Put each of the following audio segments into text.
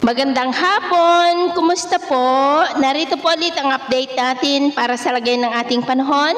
Magandang hapon! Kumusta po? Narito po ulit ang update natin para sa lagay ng ating panahon.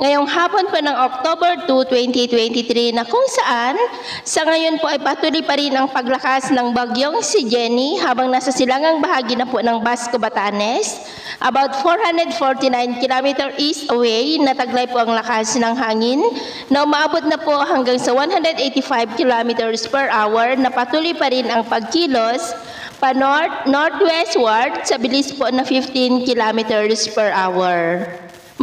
Ngayong hapon po ng October 2, 2023 na kung saan sa ngayon po ay patuloy pa rin ang paglakas ng bagyong si Jenny habang nasa silangang bahagi na po ng Basco, Batanes. About 449 km east away, nataglay po ang lakas ng hangin na umaabot na po hanggang sa 185 km per hour na patuloy pa rin ang pagkilos pa-northwestward sa bilis po na 15 kilometers per hour.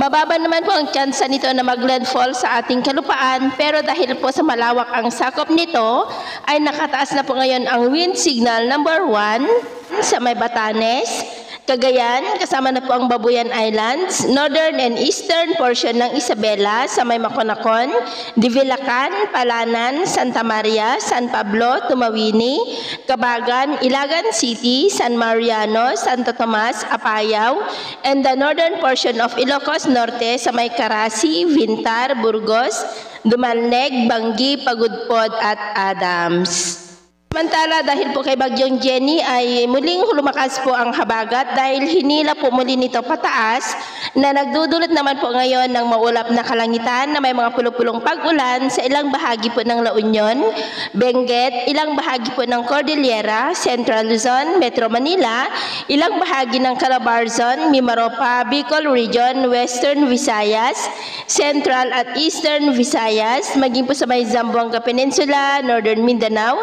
Mababa naman po ang tsansa nito na mag-landfall sa ating kalupaan, pero dahil po sa malawak ang sakop nito, ay nakataas na po ngayon ang wind signal number 1 sa may Batanes, Cagayan, kasama na po ang Babuyan Islands, northern and eastern portion ng Isabela sa may Maconacon, Divilacan, Palanan, Santa Maria, San Pablo, Tumawini, Cabagan, Ilagan City, San Mariano, Santo Tomas, Apayao, and the northern portion of Ilocos Norte sa may Carasi, Vintar, Burgos, Dumalneg, Banggi, Pagudpod at Adams. Samantala, dahil po kay Bagyong Jenny ay muling lumakas po ang habagat dahil hinila po muli nito pataas na nagdudulot naman po ngayon ng maulap na kalangitan na may mga pulong-pulong pag-ulan sa ilang bahagi po ng La Union, Benguet, ilang bahagi po ng Cordillera, Central Luzon, Metro Manila, ilang bahagi ng Calabarzon, Mimaropa, Bicol Region, Western Visayas, Central at Eastern Visayas, maging po sa may Zamboanga Peninsula, Northern Mindanao,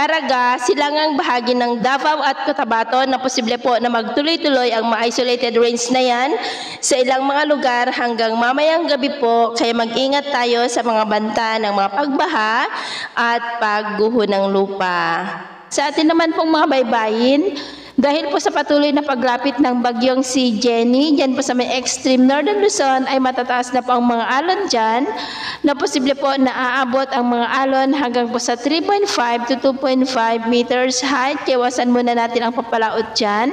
Caraga, silangang bahagi ng Davao at Cotabato na posible po na magtuloy-tuloy ang mga isolated rains na yan sa ilang mga lugar hanggang mamayang gabi po, kaya mag-ingat tayo sa mga banta ng mga pagbaha at pagguho ng lupa. Sa atin naman pong mga baybayin, dahil po sa patuloy na paglapit ng bagyong si Jenny, dyan po sa may extreme northern Luzon ay matataas na po ang mga alon dyan na posible po na aabot ang mga alon hanggang po sa 3.5 to 2.5 meters height. Iwasan muna natin ang papalaot dyan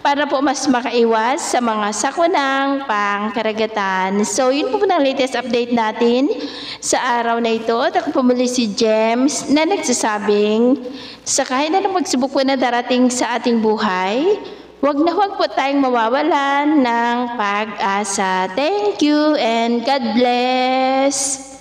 para po mas makaiwas sa mga sakunang pangkaragatan. So yun po ang latest update natin sa araw na ito. At ako po muli si James na nagsasabing sakay na magsubok po na darating sa ating buhay, huwag na huwag po tayong mawawalan ng pag-asa. Thank you and God bless!